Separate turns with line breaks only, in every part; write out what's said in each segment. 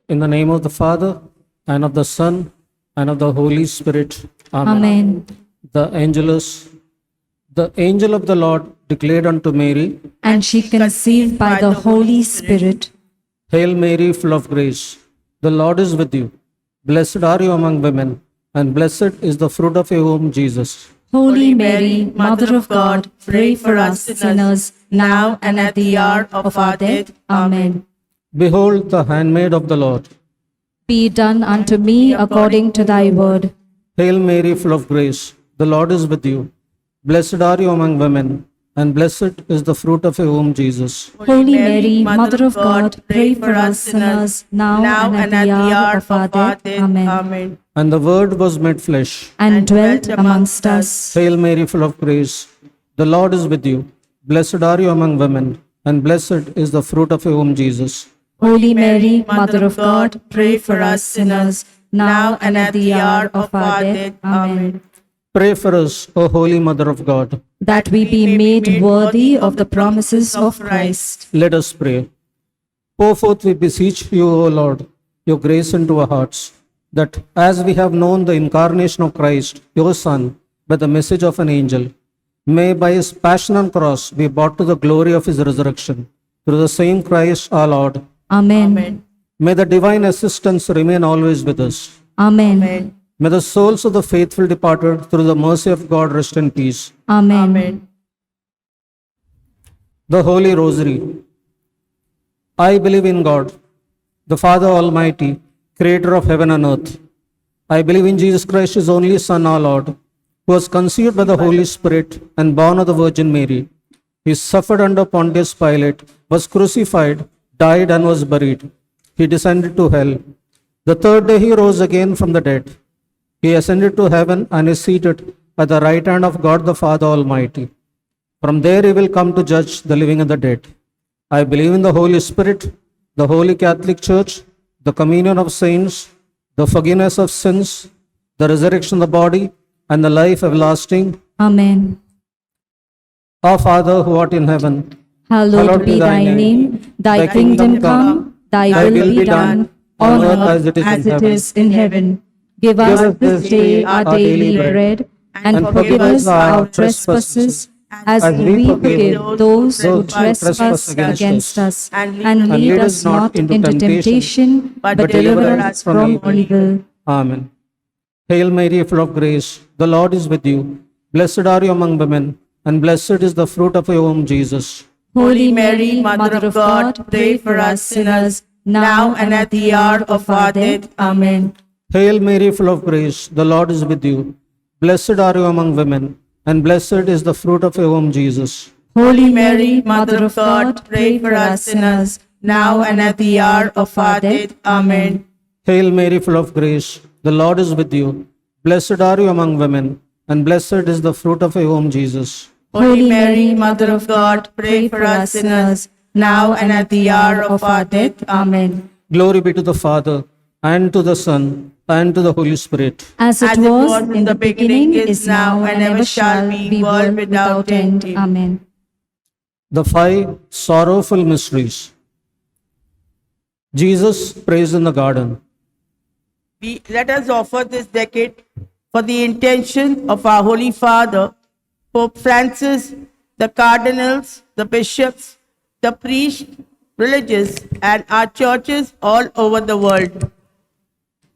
In the name of the Father, and of the Son, and of the Holy Spirit. Amen.
Amen.
The angel of the Lord declared unto Mary,
And she conceived by the Holy Spirit.
Hail Mary, full of grace, the Lord is with you. Blessed are you among women, and blessed is the fruit of your womb, Jesus.
Holy Mary, Mother of God, pray for us sinners, now and at the hour of our death. Amen.
Behold the handmaid of the Lord.
Be done unto me according to thy word.
Hail Mary, full of grace, the Lord is with you. Blessed are you among women, and blessed is the fruit of your womb, Jesus.
Holy Mary, Mother of God, pray for us sinners, now and at the hour of our death. Amen.
And the Word was made flesh.
And dwelt amongst us.
Hail Mary, full of grace, the Lord is with you. Blessed are you among women, and blessed is the fruit of your womb, Jesus.
Holy Mary, Mother of God, pray for us sinners, now and at the hour of our death. Amen.
Pray for us, O Holy Mother of God.
That we be made worthy of the promises of Christ.
Let us pray. Pour forth, we beseech you, O Lord, your grace into our hearts, that as we have known the incarnation of Christ, your Son, by the message of an angel, may by his passion and cross be brought to the glory of his resurrection. Through the same Christ our Lord.
Amen.
May the divine assistance remain always with us.
Amen.
May the souls of the faithful departed through the mercy of God rest in peace.
Amen.
The Holy Rosary. I believe in God, the Father Almighty, creator of heaven and earth. I believe in Jesus Christ, his only Son, our Lord, who was conceived by the Holy Spirit and born of the Virgin Mary. He suffered under Pontius Pilate, was crucified, died, and was buried. He descended to hell. The third day he rose again from the dead. He ascended to heaven and is seated at the right hand of God the Father Almighty. From there he will come to judge the living and the dead. I believe in the Holy Spirit, the Holy Catholic Church, the communion of saints, the forgiveness of sins, the resurrection of the body, and the life everlasting.
Amen.
Our Father who art in heaven,
Hallowed be thy name. Thy kingdom come. Thy will be done on earth as it is in heaven. Give us this day our daily bread, and forgive us our trespasses, as we forgive those who trespass against us. And lead us not into temptation, but deliver us from evil.
Amen. Hail Mary, full of grace, the Lord is with you. Blessed are you among women, and blessed is the fruit of your womb, Jesus.
Holy Mary, Mother of God, pray for us sinners, now and at the hour of our death. Amen.
Hail Mary, full of grace, the Lord is with you. Blessed are you among women, and blessed is the fruit of your womb, Jesus.
Holy Mary, Mother of God, pray for us sinners, now and at the hour of our death. Amen.
Hail Mary, full of grace, the Lord is with you. Blessed are you among women, and blessed is the fruit of your womb, Jesus.
Holy Mary, Mother of God, pray for us sinners, now and at the hour of our death. Amen.
Glory be to the Father, and to the Son, and to the Holy Spirit.
As it was in the beginning, is now, and ever shall be, world without end. Amen.
The 5 sorrowful mysteries. Jesus prays in the garden.
Let us offer this decade for the intention of our Holy Father, Pope Francis, the cardinals, the bishops, the priests, religious, and our churches all over the world.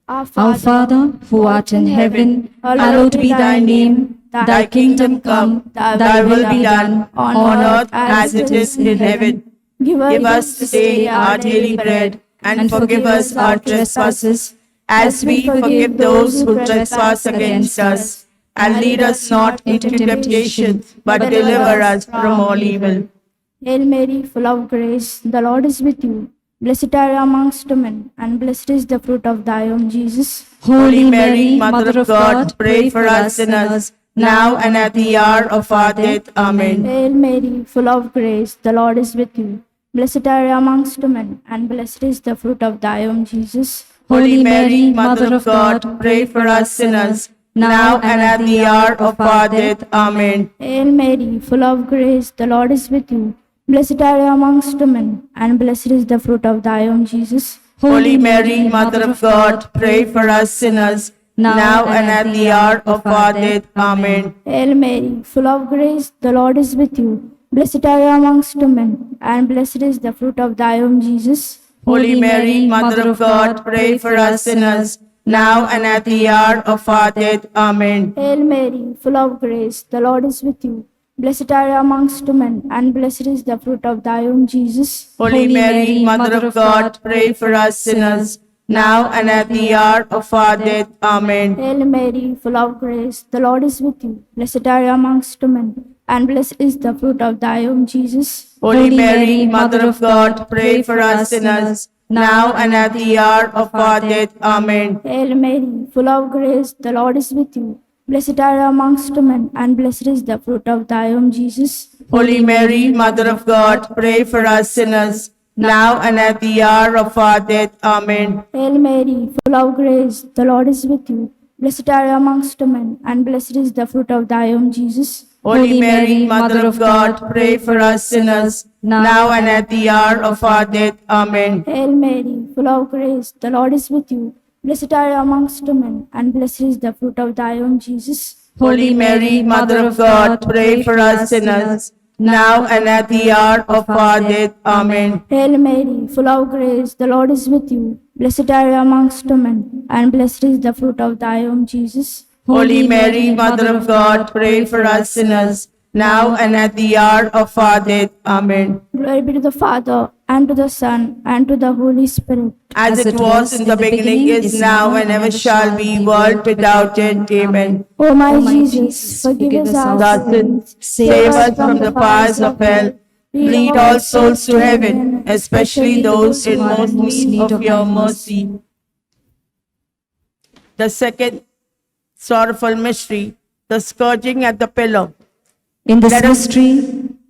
Our Father, who art in heaven, hallowed be thy name. Thy kingdom come, thy will be done, on earth as it is in heaven.
Give us today our daily bread, and forgive us our trespasses, as we forgive those who trespass against us. And lead us not into temptation, but deliver us from all evil.
Hail Mary, full of grace, the Lord is with you. Blessed are you amongst women, and blessed is the fruit of thy womb, Jesus.
Holy Mary, Mother of God, pray for us sinners, now and at the hour of our death. Amen.
Hail Mary, full of grace, the Lord is with you. Blessed are you amongst women, and blessed is the fruit of thy womb, Jesus.
Holy Mary, Mother of God, pray for us sinners, now and at the hour of our death. Amen.
Hail Mary, full of grace, the Lord is with you. Blessed are you amongst women, and blessed is the fruit of thy womb, Jesus.
Holy Mary, Mother of God, pray for us sinners, now and at the hour of our death. Amen.
Hail Mary, full of grace, the Lord is with you. Blessed are you amongst women, and blessed is the fruit of thy womb, Jesus.
Holy Mary, Mother of God, pray for us sinners, now and at the hour of our death. Amen.
Hail Mary, full of grace, the Lord is with you. Blessed are you amongst women, and blessed is the fruit of thy womb, Jesus.
Holy Mary, Mother of God, pray for us sinners, now and at the hour of our death. Amen.
Hail Mary, full of grace, the Lord is with you. Blessed are you amongst women, and blessed is the fruit of thy womb, Jesus.
Holy Mary, Mother of God, pray for us sinners, now and at the hour of our death. Amen.
Hail Mary, full of grace, the Lord is with you. Blessed are you amongst women, and blessed is the fruit of thy womb, Jesus.
Holy Mary, Mother of God, pray for us sinners, now and at the hour of our death. Amen.
Hail Mary, full of grace, the Lord is with you. Blessed are you amongst women, and blessed is the fruit of thy womb, Jesus.
Holy Mary, Mother of God, pray for us sinners, now and at the hour of our death. Amen.
Hail Mary, full of grace, the Lord is with you. Blessed are you amongst women, and blessed is the fruit of thy womb, Jesus.
Holy Mary, Mother of God, pray for us sinners, now and at the hour of our death. Amen.
Hail Mary, full of grace, the Lord is with you. Blessed are you amongst women, and blessed is the fruit of thy womb, Jesus.
Holy Mary, Mother of God, pray for us sinners, now and at the hour of our death. Amen.
Glory be to the Father, and to the Son, and to the Holy Spirit.
As it was in the beginning, is now, and ever shall be, world without end. Amen.
O my Jesus, forgive us our
Our
sins,
sins, save us from the powers of hell. Lead all souls to heaven, especially those in most need of your mercy. The second sorrowful mystery, the scourging at the pillar.
In this
Let us-
mystery,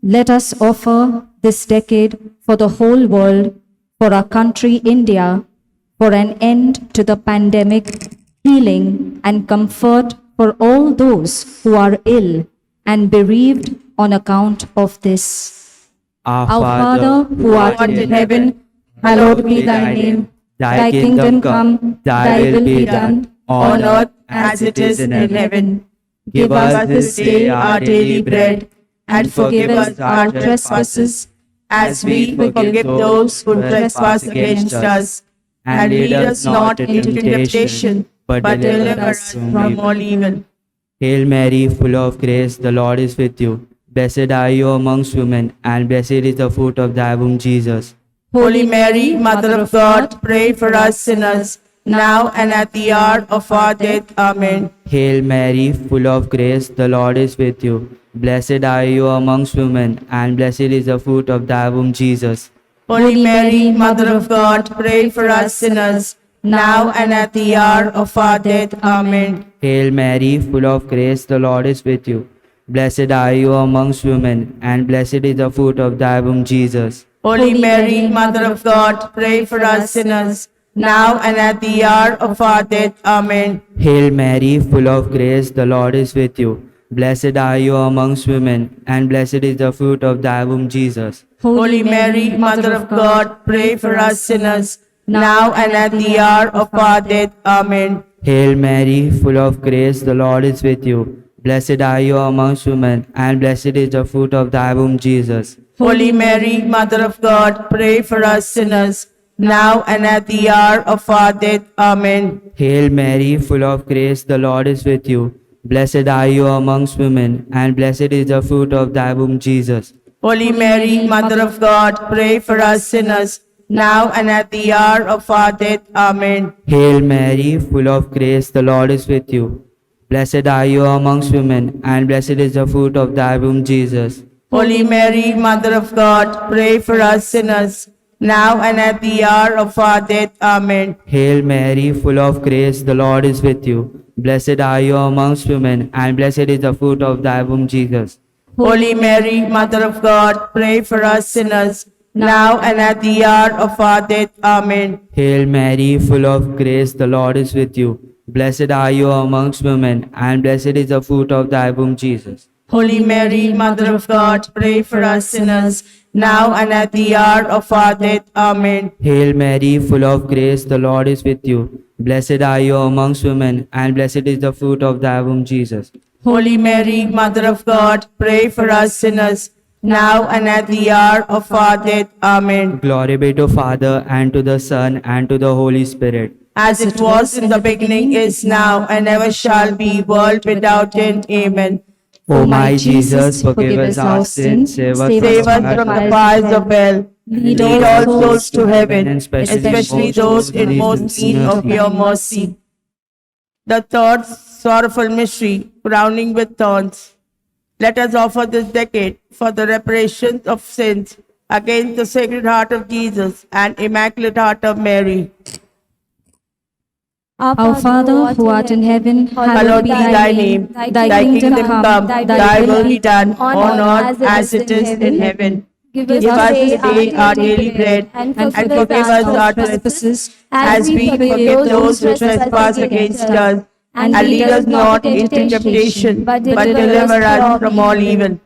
let us offer this decade for the whole world, for our country, India, for an end to the pandemic, healing and comfort for all those who are ill and bereaved on account of this. Our Father, who art in heaven, hallowed be thy name. Thy kingdom come, thy will be done,
on earth as it is in heaven. Give us this day our daily bread, and forgive us our trespasses, as we forgive those who trespass against us. And lead us not into temptation, but deliver us from all evil.
Hail Mary, full of grace, the Lord is with you. Blessed are you amongst women, and blessed is the fruit of thy womb, Jesus.
Holy Mary, Mother of God, pray for us sinners, now and at the hour of our death. Amen.
Hail Mary, full of grace, the Lord is with you. Blessed are you amongst women, and blessed is the fruit of thy womb, Jesus.
Holy Mary, Mother of God, pray for us sinners, now and at the hour of our death. Amen.
Hail Mary, full of grace, the Lord is with you. Blessed are you amongst women, and blessed is the fruit of thy womb, Jesus.
Holy Mary, Mother of God, pray for us sinners, now and at the hour of our death. Amen.
Hail Mary, full of grace, the Lord is with you. Blessed are you amongst women, and blessed is the fruit of thy womb, Jesus.
Holy Mary, Mother of God, pray for us sinners, now and at the hour of our death. Amen.
Hail Mary, full of grace, the Lord is with you. Blessed are you amongst women, and blessed is the fruit of thy womb, Jesus.
Holy Mary, Mother of God, pray for us sinners, now and at the hour of our death. Amen.
Hail Mary, full of grace, the Lord is with you. Blessed are you amongst women, and blessed is the fruit of thy womb, Jesus.
Holy Mary, Mother of God, pray for us sinners, now and at the hour of our death. Amen.
Hail Mary, full of grace, the Lord is with you. Blessed are you amongst women, and blessed is the fruit of thy womb, Jesus.
Holy Mary, Mother of God, pray for us sinners, now and at the hour of our death. Amen.
Hail Mary, full of grace, the Lord is with you. Blessed are you amongst women, and blessed is the fruit of thy womb, Jesus.
Holy Mary, Mother of God, pray for us sinners, now and at the hour of our death. Amen.
Hail Mary, full of grace, the Lord is with you. Blessed are you amongst women, and blessed is the fruit of thy womb, Jesus.
Holy Mary, Mother of God, pray for us sinners, now and at the hour of our death. Amen.
Hail Mary, full of grace, the Lord is with you. Blessed are you amongst women, and blessed is the fruit of thy womb, Jesus.
Holy Mary, Mother of God, pray for us sinners, now and at the hour of our death. Amen.
Glory be to Father, and to the Son, and to the Holy Spirit.
As it was in the beginning, is now, and ever shall be, world without end. Amen.
O my Jesus, forgive us our sins, save us
Save us from the fires of hell. Lead all souls to heaven, especially those in most need of your mercy. The third sorrowful mystery, crowning with thorns. Let us offer this decade for the reparation of sins against the Sacred Heart of Jesus and Immaculate Heart of Mary.
Our Father, who art in heaven,
Hallowed be thy name. Thy kingdom come, thy will be done on earth as it is in heaven. Give us this day our daily bread, and forgive us our trespasses, as we forgive those who trespass against us. And lead us not into temptation, but deliver us from all evil.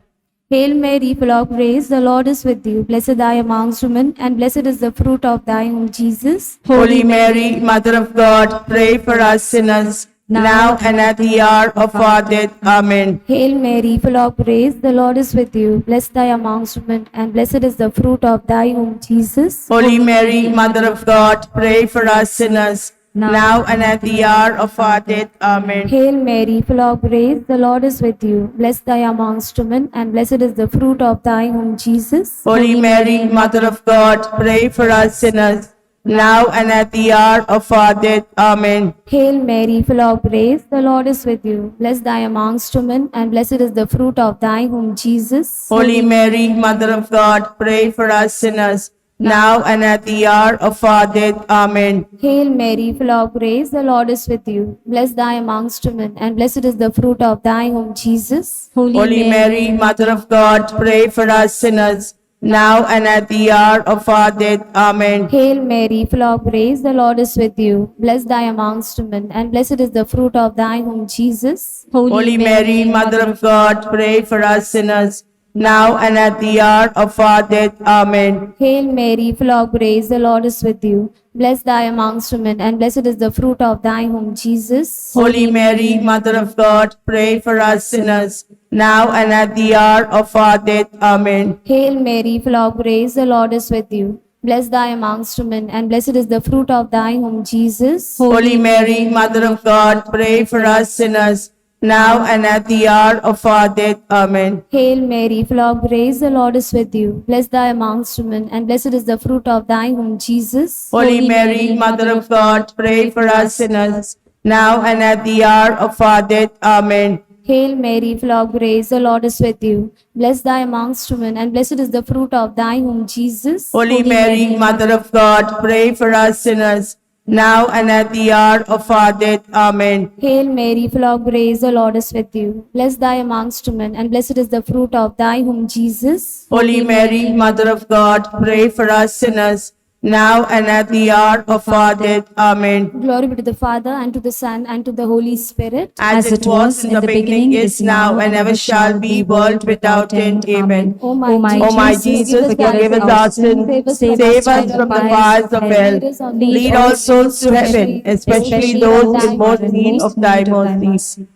Hail Mary, full of grace, the Lord is with you. Blessed are you amongst women, and blessed is the fruit of thy womb, Jesus.
Holy Mary, Mother of God, pray for us sinners, now and at the hour of our death. Amen.
Hail Mary, full of grace, the Lord is with you. Blessed are you amongst women, and blessed is the fruit of thy womb, Jesus.
Holy Mary, Mother of God, pray for us sinners, now and at the hour of our death. Amen.
Hail Mary, full of grace, the Lord is with you. Blessed are you amongst women, and blessed is the fruit of thy womb, Jesus.
Holy Mary, Mother of God, pray for us sinners, now and at the hour of our death. Amen.
Hail Mary, full of grace, the Lord is with you. Blessed are you amongst women, and blessed is the fruit of thy womb, Jesus.
Holy Mary, Mother of God, pray for us sinners, now and at the hour of our death. Amen.
Hail Mary, full of grace, the Lord is with you. Blessed are you amongst women, and blessed is the fruit of thy womb, Jesus.
Holy Mary, Mother of God, pray for us sinners, now and at the hour of our death. Amen.
Hail Mary, full of grace, the Lord is with you. Blessed are you amongst women, and blessed is the fruit of thy womb, Jesus.
Holy Mary, Mother of God, pray for us sinners, now and at the hour of our death. Amen.
Hail Mary, full of grace, the Lord is with you. Blessed are you amongst women, and blessed is the fruit of thy womb, Jesus.
Holy Mary, Mother of God, pray for us sinners, now and at the hour of our death. Amen.
Hail Mary, full of grace, the Lord is with you. Blessed are you amongst women, and blessed is the fruit of thy womb, Jesus.
Holy Mary, Mother of God, pray for us sinners, now and at the hour of our death. Amen.
Hail Mary, full of grace, the Lord is with you. Blessed are you amongst women, and blessed is the fruit of thy womb, Jesus.
Holy Mary, Mother of God, pray for us sinners, now and at the hour of our death. Amen.
Hail Mary, full of grace, the Lord is with you. Blessed are you amongst women, and blessed is the fruit of thy womb, Jesus.
Holy Mary, Mother of God, pray for us sinners, now and at the hour of our death. Amen.
Hail Mary, full of grace, the Lord is with you. Blessed are you amongst women, and blessed is the fruit of thy womb, Jesus.
Holy Mary, Mother of God, pray for us sinners, now and at the hour of our death. Amen.
Glory be to the Father, and to the Son, and to the Holy Spirit.
As it was in the beginning, is now, and ever shall be, world without end. Amen.
O
O
my Jesus, forgive us our sins, save us from the fires of hell. Lead all souls to heaven, especially those in most need of thy mercy.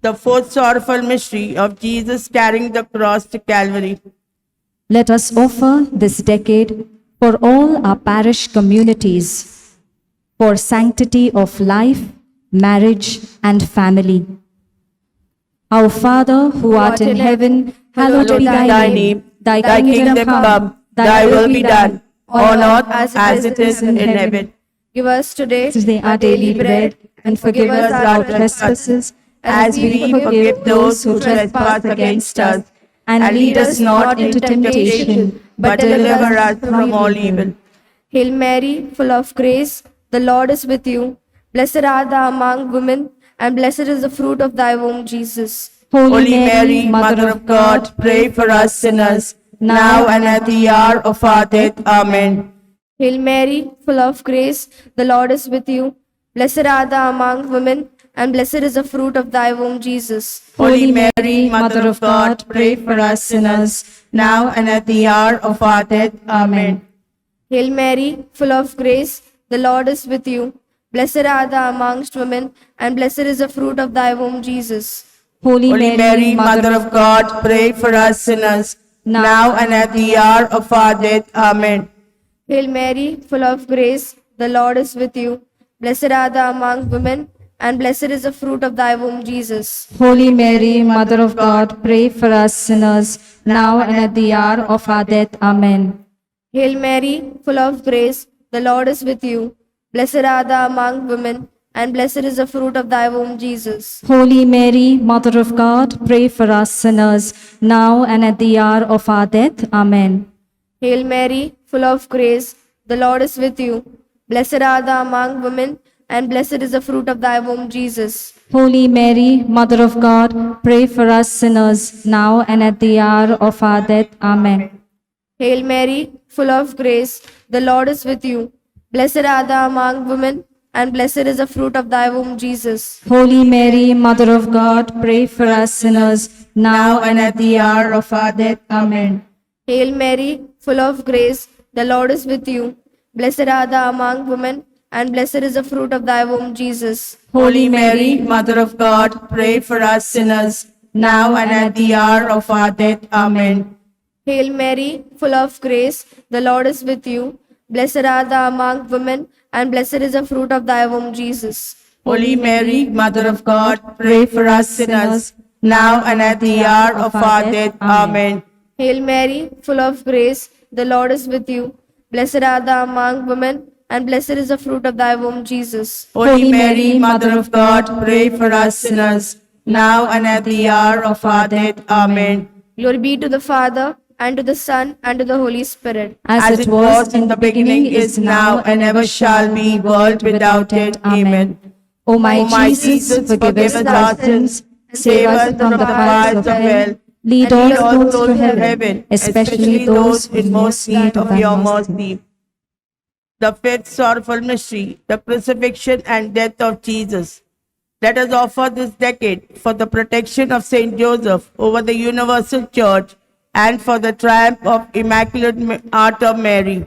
The fourth sorrowful mystery of Jesus carrying the cross to Calvary.
Let us offer this decade for all our parish communities, for sanctity of life, marriage, and family. Our Father, who art in heaven, hallowed be thy name.
Thy kingdom come, thy will be done, on earth as it is in heaven.
Give us today
Today our daily bread, and forgive us our trespasses,
as we forgive those who trespass against us.
and lead us not into temptation,
but deliver us from all evil.
Hail Mary, full of grace, the Lord is with you. Blessed art thou among women, and blessed is the fruit of thy womb, Jesus.
Holy Mary, Mother of God, pray for us sinners, now and at the hour of our death. Amen.
Hail Mary, full of grace, the Lord is with you. Blessed art thou among women, and blessed is the fruit of thy womb, Jesus.
Holy Mary, Mother of God, pray for us sinners, now and at the hour of our death. Amen.
Hail Mary, full of grace, the Lord is with you. Blessed are thou amongst women, and blessed is the fruit of thy womb, Jesus.
Holy
Mary, Mother of God, pray for us sinners, now and at the hour of our death. Amen.
Hail Mary, full of grace, the Lord is with you. Blessed are thou among women, and blessed is the fruit of thy womb, Jesus.
Holy Mary, Mother of God, pray for us sinners, now and at the hour of our death. Amen.
Hail Mary, full of grace, the Lord is with you. Blessed are thou among women, and blessed is the fruit of thy womb, Jesus.
Holy Mary, Mother of God, pray for us sinners, now and at the hour of our death. Amen.
Hail Mary, full of grace, the Lord is with you. Blessed are thou among women, and blessed is the fruit of thy womb, Jesus.
Holy Mary, Mother of God, pray for us sinners, now and at the hour of our death. Amen.
Hail Mary, full of grace, the Lord is with you. Blessed are thou among women, and blessed is the fruit of thy womb, Jesus.
Holy Mary, Mother of God, pray for us sinners, now and at the hour of our death. Amen.
Hail Mary, full of grace, the Lord is with you. Blessed are thou among women, and blessed is the fruit of thy womb, Jesus.
Holy Mary, Mother of God, pray for us sinners, now and at the hour of our death. Amen.
Hail Mary, full of grace, the Lord is with you. Blessed are thou among women, and blessed is the fruit of thy womb, Jesus.
Holy Mary, Mother of God, pray for us sinners, now and at the hour of our death. Amen.
Hail Mary, full of grace, the Lord is with you. Blessed are thou among women, and blessed is the fruit of thy womb, Jesus.
Holy Mary, Mother of God, pray for us sinners, now and at the hour of our death. Amen.
Glory be to the Father, and to the Son, and to the Holy Spirit.
As it was in the beginning, is now, and ever shall be, world without end. Amen.
O my
O my
Jesus, forgive us
our
our sins, save us from the fires of hell, lead all souls to heaven, especially those in most need of thy mercy.
The fifth sorrowful mystery, the crucifixion and death of Jesus. Let us offer this decade for the protection of Saint Joseph over the universal church and for the triumph of Immaculate Heart of Mary.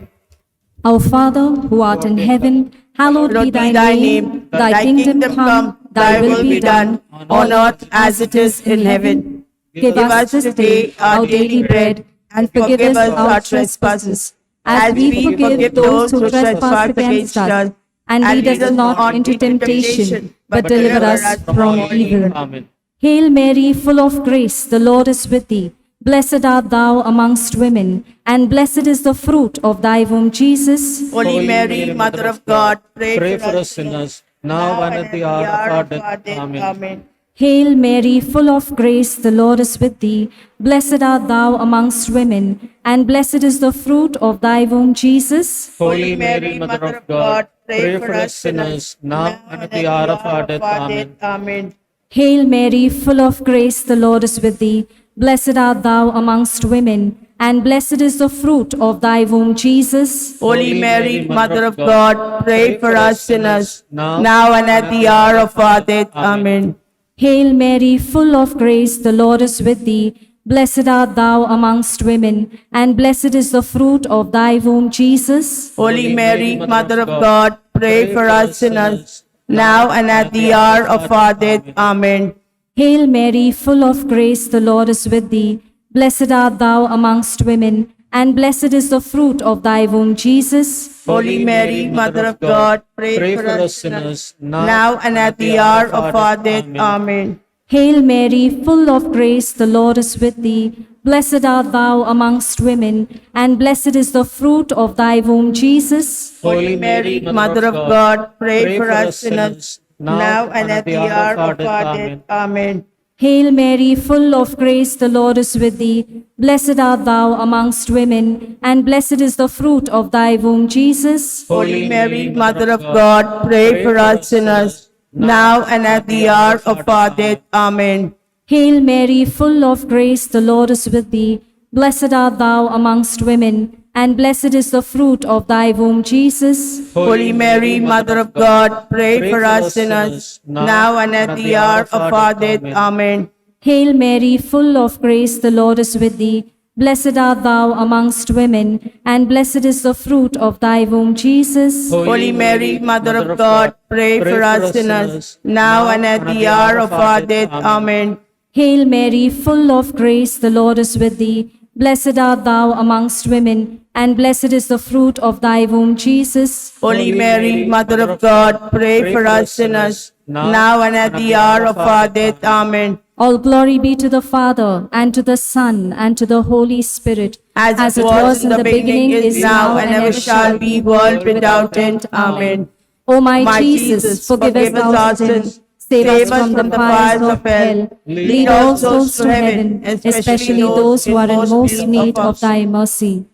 Our Father, who art in heaven, hallowed be thy name. Thy kingdom come, thy will be done,
on earth as it is in heaven.
Give us this day our daily bread, and forgive us our trespasses, as we forgive those who trespass against us. And lead us not into temptation, but deliver us from evil.
Amen.
Hail Mary, full of grace, the Lord is with thee. Blessed art thou amongst women, and blessed is the fruit of thy womb, Jesus.
Holy Mary, Mother of God,
Pray for us sinners, now and at the hour of our death. Amen.
Hail Mary, full of grace, the Lord is with thee. Blessed art thou amongst women, and blessed is the fruit of thy womb, Jesus.
Holy Mary, Mother of God, pray for us sinners, now and at the hour of our death. Amen.
Amen.
Hail Mary, full of grace, the Lord is with thee. Blessed art thou amongst women, and blessed is the fruit of thy womb, Jesus.
Holy Mary, Mother of God, pray for us sinners, now and at the hour of our death. Amen.
Hail Mary, full of grace, the Lord is with thee. Blessed art thou amongst women, and blessed is the fruit of thy womb, Jesus.
Holy Mary, Mother of God, pray for us sinners, now and at the hour of our death. Amen.
Hail Mary, full of grace, the Lord is with thee. Blessed art thou amongst women, and blessed is the fruit of thy womb, Jesus.
Holy Mary, Mother of God, pray for us sinners, now and at the hour of our death. Amen.
Hail Mary, full of grace, the Lord is with thee. Blessed art thou amongst women, and blessed is the fruit of thy womb, Jesus.
Holy Mary, Mother of God, pray for us sinners, now and at the hour of our death. Amen.
Hail Mary, full of grace, the Lord is with thee. Blessed art thou amongst women, and blessed is the fruit of thy womb, Jesus.
Holy Mary, Mother of God, pray for us sinners, now and at the hour of our death. Amen.
Hail Mary, full of grace, the Lord is with thee. Blessed art thou amongst women, and blessed is the fruit of thy womb, Jesus.
Holy Mary, Mother of God, pray for us sinners, now and at the hour of our death. Amen.
Hail Mary, full of grace, the Lord is with thee. Blessed art thou amongst women, and blessed is the fruit of thy womb, Jesus.
Holy Mary, Mother of God, pray for us sinners, now and at the hour of our death. Amen.
Hail Mary, full of grace, the Lord is with thee. Blessed art thou amongst women, and blessed is the fruit of thy womb, Jesus.
Holy Mary, Mother of God, pray for us sinners, now and at the hour of our death. Amen.
All glory be to the Father, and to the Son, and to the Holy Spirit,
As it was in the beginning, is now, and ever shall be, world without end. Amen.
O my Jesus, forgive us our sins, save us from the fires of hell, lead all souls to heaven, especially those who are in most need of thy mercy.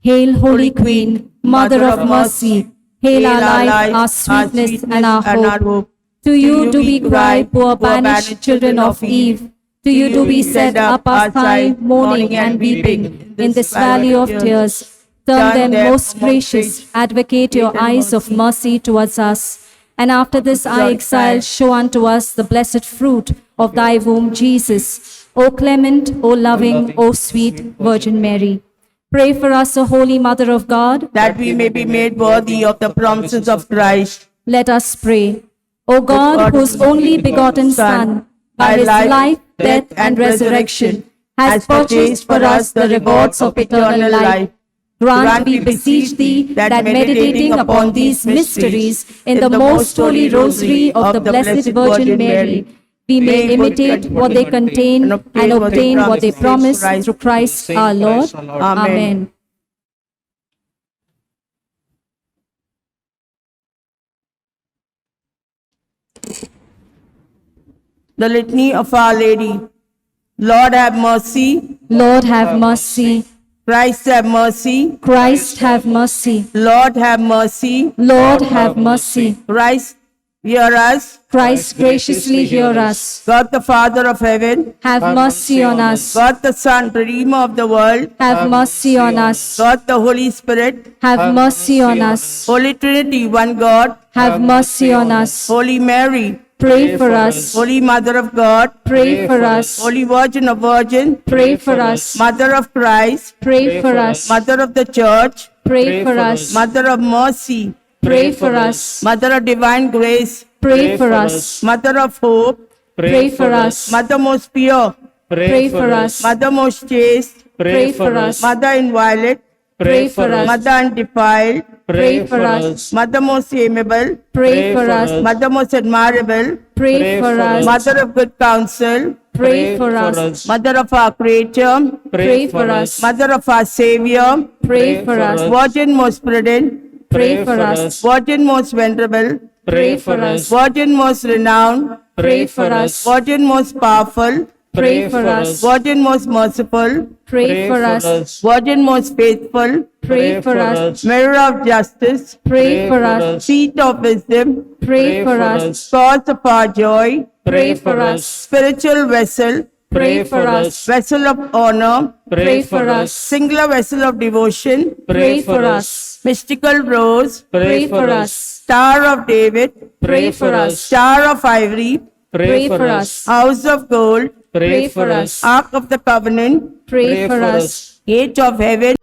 Hail, Holy Queen, Mother of mercy, hail our life, our sweetness, and our hope. To you do we cry, poor banished children of Eve. To you do we set up our sigh, mourning and weeping in this valley of tears. Turn them, most gracious, advocate your eyes of mercy towards us. And after this our exile, show unto us the blessed fruit of thy womb, Jesus. O clement, O loving, O sweet Virgin Mary. Pray for us, O Holy Mother of God,
that we may be made worthy of the promises of Christ.
Let us pray. O God, whose only begotten Son, by his life, death, and resurrection, has purchased for us the rewards of eternal life, grant, we beseech thee, that meditating upon these mysteries in the most holy rosary of the Blessed Virgin Mary, we may imitate what they contain and obtain what they promise through Christ our Lord. Amen.
The Litany of Our Lady. Lord have mercy.
Lord have mercy.
Christ have mercy.
Christ have mercy.
Lord have mercy.
Lord have mercy.
Christ hear us.
Christ graciously hear us.
God the Father of heaven.
Have mercy on us.
God the Son, Redeemer of the world.
Have mercy on us.
God the Holy Spirit.
Have mercy on us.
Holy Trinity, one God.
Have mercy on us.
Holy Mary.
Pray for us.
Holy Mother of God.
Pray for us.
Holy Virgin of Virgin.
Pray for us.
Mother of Christ.
Pray for us.
Mother of the Church.
Pray for us.
Mother of mercy.
Pray for us.
Mother of divine grace.
Pray for us.
Mother of hope.
Pray for us.
Mother most pure.
Pray for us.
Mother most chaste.
Pray for us.
Mother inviolate.
Pray for us.
Mother undefiled.
Pray for us.
Mother most amiable.
Pray for us.
Mother most admirable.
Pray for us.
Mother of good counsel.
Pray for us.
Mother of our Creator.
Pray for us.
Mother of our Savior.
Pray for us.
Virgin most prudent.
Pray for us.
Virgin most venerable.
Pray for us.
Virgin most renowned.
Pray for us.
Virgin most powerful.
Pray for us.
Virgin most merciful.
Pray for us.
Virgin most faithful.
Pray for us.
Mirror of justice.
Pray for us.
Seat of wisdom.
Pray for us.
Cause of our joy.
Pray for us.
Spiritual vessel.
Pray for us.
Vessel of honor.
Pray for us.
Singular vessel of devotion.
Pray for us.
Mystical rose.
Pray for us.
Star of David.
Pray for us.
Star of ivory.
Pray for us.
House of gold.
Pray for us.
Ark of the covenant.
Pray for us.
Gate of heaven.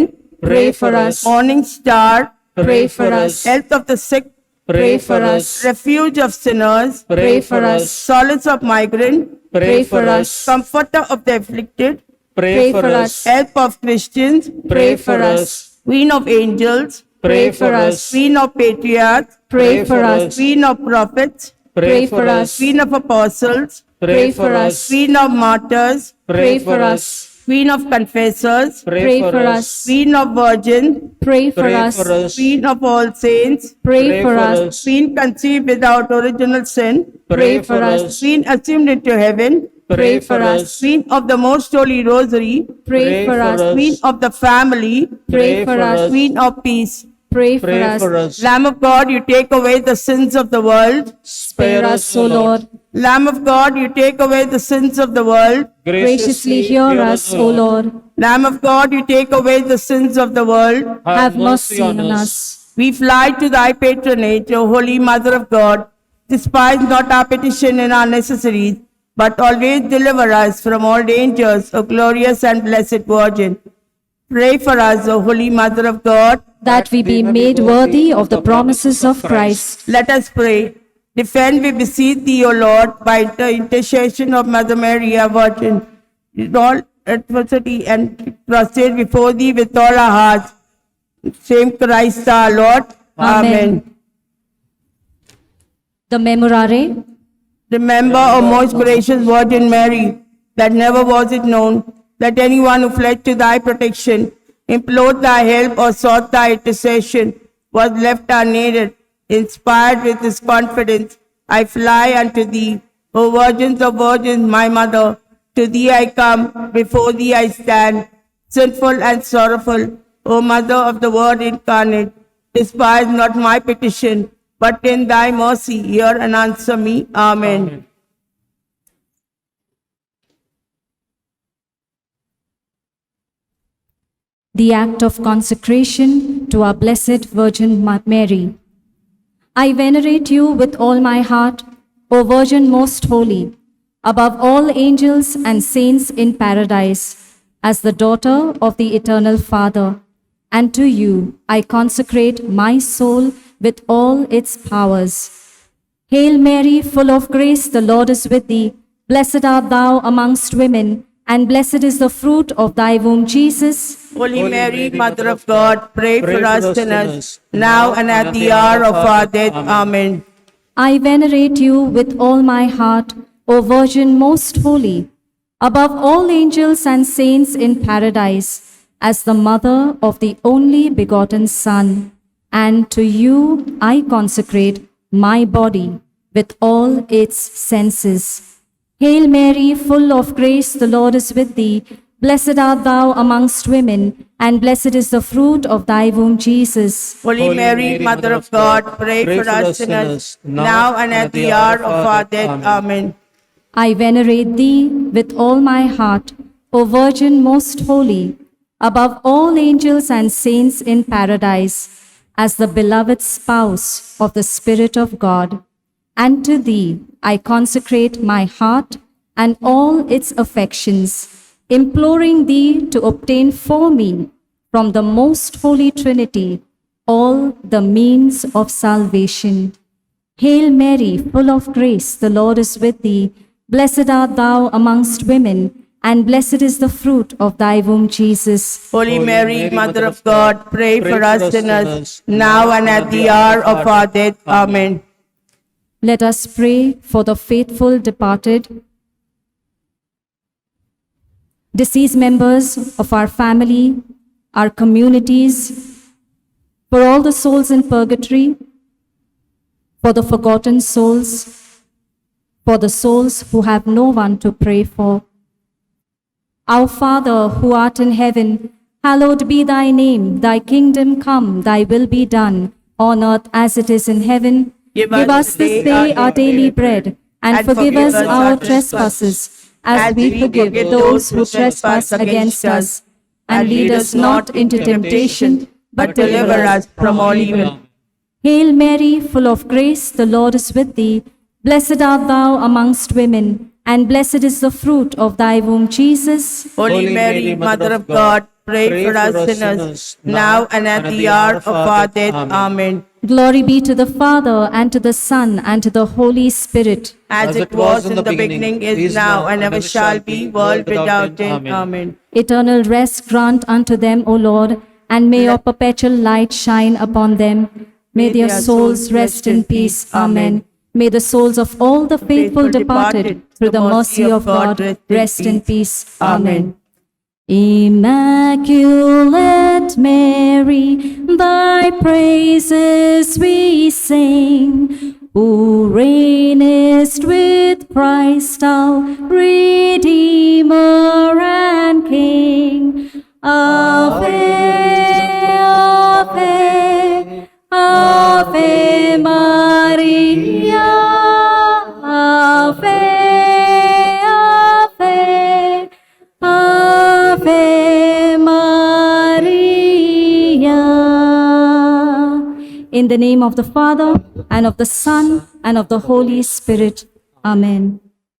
Pray for us.
Morning star.
Pray for us.
Health of the sick.
Pray for us.
Refuge of sinners.
Pray for us.
Solace of migrant.
Pray for us.
Comforter of the afflicted.
Pray for us.
Help of Christians.
Pray for us.
Queen of angels.
Pray for us.
Queen of patriarchs.
Pray for us.
Queen of prophets.
Pray for us.
Queen of apostles.
Pray for us.
Queen of martyrs.
Pray for us.
Queen of confessors.
Pray for us.
Queen of virgins.
Pray for us.
Queen of all saints.
Pray for us.
Queen conceived without original sin.
Pray for us.
Queen assumed into heaven.
Pray for us.
Queen of the most holy rosary.
Pray for us.
Queen of the family.
Pray for us.
Queen of peace.
Pray for us.
Lamb of God, you take away the sins of the world.
Spare us, O Lord.
Lamb of God, you take away the sins of the world.
Graciously hear us, O Lord.
Lamb of God, you take away the sins of the world.
Have mercy on us.
We fly to thy patronage, O Holy Mother of God. Despise not our petition and our necessities, but always deliver us from all dangers, O glorious and blessed Virgin. Pray for us, O Holy Mother of God.
That we be made worthy of the promises of Christ.
Let us pray. Defend, we beseech thee, O Lord, by the intercession of Mother Mary, our Virgin, in all adversity and prostrate before thee with all our hearts. Same Christ our Lord.
Amen. The Memorare.
Remember, O most gracious Virgin Mary, that never was it known that anyone who fled to thy protection, implored thy help, or sought thy intercession was left unaided. Inspired with this confidence, I fly unto thee. O Virgins of Virgins, my mother, to thee I come, before thee I stand, sinful and sorrowful. O Mother of the Word incarnate, despise not my petition, but in thy mercy hear and answer me. Amen.
The act of consecration to our Blessed Virgin Mary. I venerate you with all my heart, O Virgin most holy, above all angels and saints in paradise, as the daughter of the eternal Father. And to you I consecrate my soul with all its powers. Hail Mary, full of grace, the Lord is with thee. Blessed art thou amongst women, and blessed is the fruit of thy womb, Jesus.
Holy Mary, Mother of God, pray for us sinners, now and at the hour of our death. Amen.
I venerate you with all my heart, O Virgin most holy, above all angels and saints in paradise, as the mother of the only begotten Son. And to you I consecrate my body with all its senses. Hail Mary, full of grace, the Lord is with thee. Blessed art thou amongst women, and blessed is the fruit of thy womb, Jesus.
Holy Mary, Mother of God, pray for us sinners, now and at the hour of our death. Amen.
I venerate thee with all my heart, O Virgin most holy, above all angels and saints in paradise, as the beloved spouse of the Spirit of God. And to thee I consecrate my heart and all its affections, imploring thee to obtain for me from the most holy Trinity all the means of salvation. Hail Mary, full of grace, the Lord is with thee. Blessed art thou amongst women, and blessed is the fruit of thy womb, Jesus.
Holy Mary, Mother of God, pray for us sinners, now and at the hour of our death. Amen.
Let us pray for the faithful departed, deceased members of our family, our communities, for all the souls in purgatory, for the forgotten souls, for the souls who have no one to pray for. Our Father, who art in heaven, hallowed be thy name. Thy kingdom come, thy will be done, on earth as it is in heaven. Give us this day our daily bread, and forgive us our trespasses, as we forgive those who trespass against us. And lead us not into temptation, but deliver us from all evil. Hail Mary, full of grace, the Lord is with thee. Blessed art thou amongst women, and blessed is the fruit of thy womb, Jesus.
Holy Mary, Mother of God, pray for us sinners, now and at the hour of our death. Amen.
Glory be to the Father, and to the Son, and to the Holy Spirit.
As it was in the beginning, is now, and ever shall be, world without end. Amen.
Eternal rest grant unto them, O Lord, and may your perpetual light shine upon them. May their souls rest in peace. Amen. May the souls of all the faithful departed, through the mercy of God, rest in peace. Amen. Immaculate Mary, thy praises we sing, who reignest with Christ our Redeemer and King. Ave, Ave, Ave Maria, Ave In the name of the Father, and of the Son, and of the Holy Spirit. Amen.